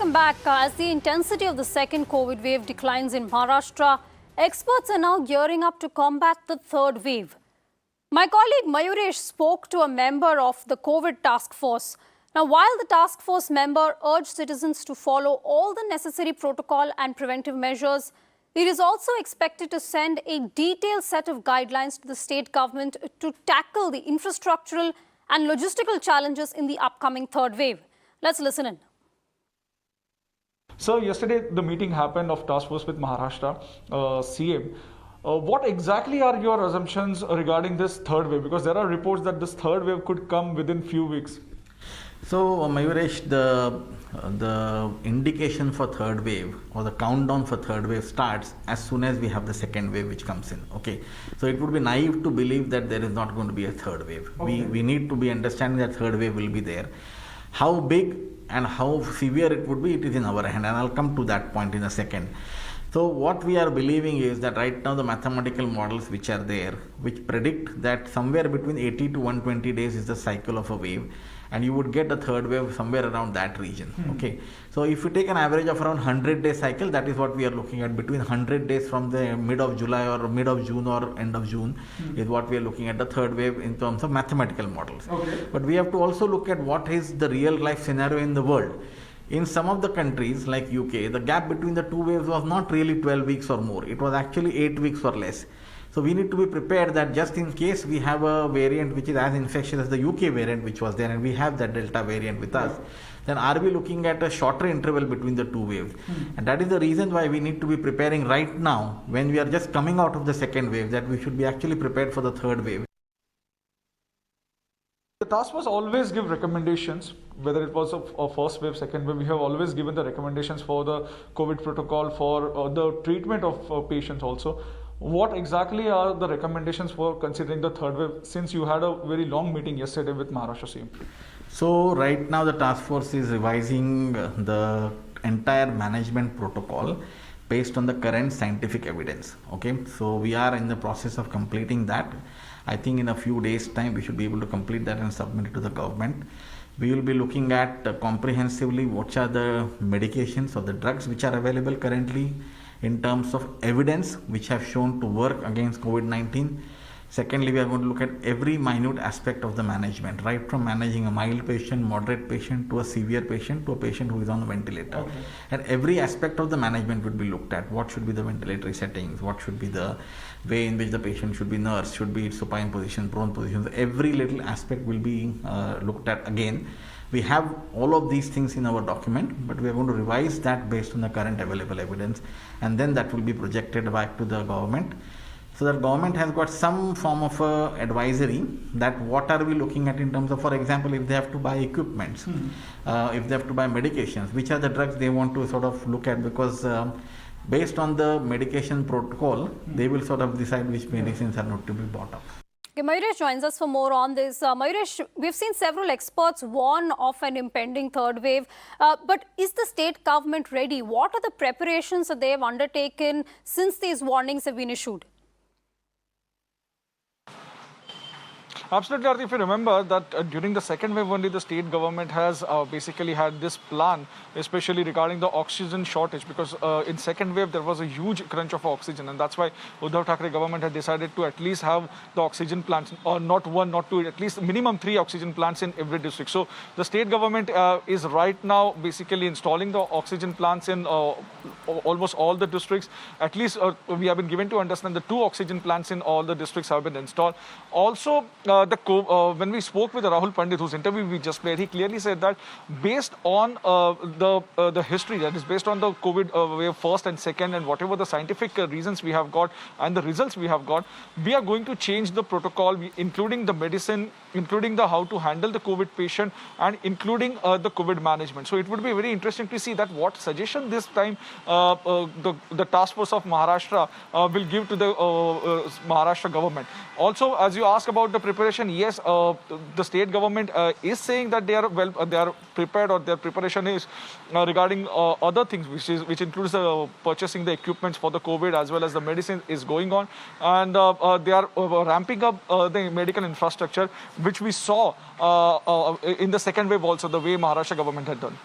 Welcome back. As the intensity of the second COVID wave declines in Maharashtra, experts are now gearing up to combat the third wave. My colleague Mayuresh spoke to a member of the COVID task force. Now, while the task force member urged citizens to follow all the necessary protocol and preventive measures, it is also expected to send a detailed set of guidelines to the state government to tackle the infrastructural and logistical challenges in the upcoming third wave. Let's listen in. So yesterday the meeting happened of task force with Maharashtra CM. What exactly are your assumptions regarding this third wave? Because there are reports that this third wave could come within few weeks. So Mayuresh, the indication for third wave or the countdown for third wave starts as soon as we have the second wave which comes in. Okay, so it would be naive to believe that there is not going to be a third wave. Okay. We need to be understanding that third wave will be there. How big and how severe it would be, it is in our hand, and I'll come to that point in a second. So what we are believing is that right now the mathematical models which are there, which predict that somewhere between 80 to 120 days is the cycle of a wave, and you would get a third wave somewhere around that region. Okay, so if you take an average of around 100-day cycle, that is what we are looking at. Between 100 days from the mid of July or mid of June or end of June is what we are looking at the third wave in terms of mathematical models. Okay. But we have to also look at what is the real life scenario in the world. In some of the countries like UK, the gap between the two waves was not really 12 weeks or more. It was actually 8 weeks or less. So we need to be prepared that just in case we have a variant which is as infectious as the UK variant which was there, and we have that Delta variant with us, then are we looking at a shorter interval between the two waves? And that is the reason why we need to be preparing right now when we are just coming out of the second wave, that we should be actually prepared for the third wave. The task force always give recommendations, whether it was a first wave, second wave. We have always given the recommendations for the COVID protocol, for the treatment of patients also. What exactly are the recommendations for considering the third wave, since you had a very long meeting yesterday with Maharashtra CM? So right now the task force is revising the entire management protocol based on the current scientific evidence. Okay, so we are in the process of completing that. I think in a few days time we should be able to complete that and submit it to the government. We will be looking at comprehensively what are the medications or the drugs which are available currently in terms of evidence which have shown to work against COVID-19. Secondly, we are going to look at every minute aspect of the management, right from managing a mild patient, moderate patient, to a severe patient, to a patient who is on a ventilator. Okay. And every aspect of the management would be looked at. What should be the ventilatory settings? What should be the way in which the patient should be nursed? Should be supine position, prone positions? Every little aspect will be looked at again. We have all of these things in our document, but we are going to revise that based on the current available evidence, and then that will be projected back to the government. So the government has got some form of advisory that what are we looking at in terms of, for example, if they have to buy equipments, if they have to buy medications, which are the drugs they want to sort of look at, because based on the medication protocol, they will sort of decide which medicines are not to be bought up. Okay, Mayuresh joins us for more on this. Mayuresh, we've seen several experts warn of an impending third wave, but is the state government ready? What are the preparations that they have undertaken since these warnings have been issued? Absolutely, Arti. If you remember that during the second wave only, the state government has basically had this plan, especially regarding the oxygen shortage, because in second wave there was a huge crunch of oxygen, and that's why Uddhav Thackeray government had decided to at least have the oxygen plants, or not one, not two, at least minimum 3 oxygen plants in every district. So the state government is right now basically installing the oxygen plants in almost all the districts. At least we have been given to understand the 2 oxygen plants in all the districts have been installed. Also, when we spoke with Rahul Pandit, whose interview we just played, he clearly said that based on the history, that is based on the COVID wave first and second, and whatever the scientific reasons we have got and the results we have got, we are going to change the protocol, including the medicine, including the how to handle the COVID patient, and including the COVID management. So it would be very interesting to see that what suggestion this time the task force of Maharashtra will give to the Maharashtra government. Also, as you ask about the preparation, yes, the state government is saying that they are prepared, or their preparation is regarding other things, which includes purchasing the equipments for the COVID as well as the medicine is going on, and they are ramping up the medical infrastructure, which we saw in the second wave also, the way Maharashtra government had done.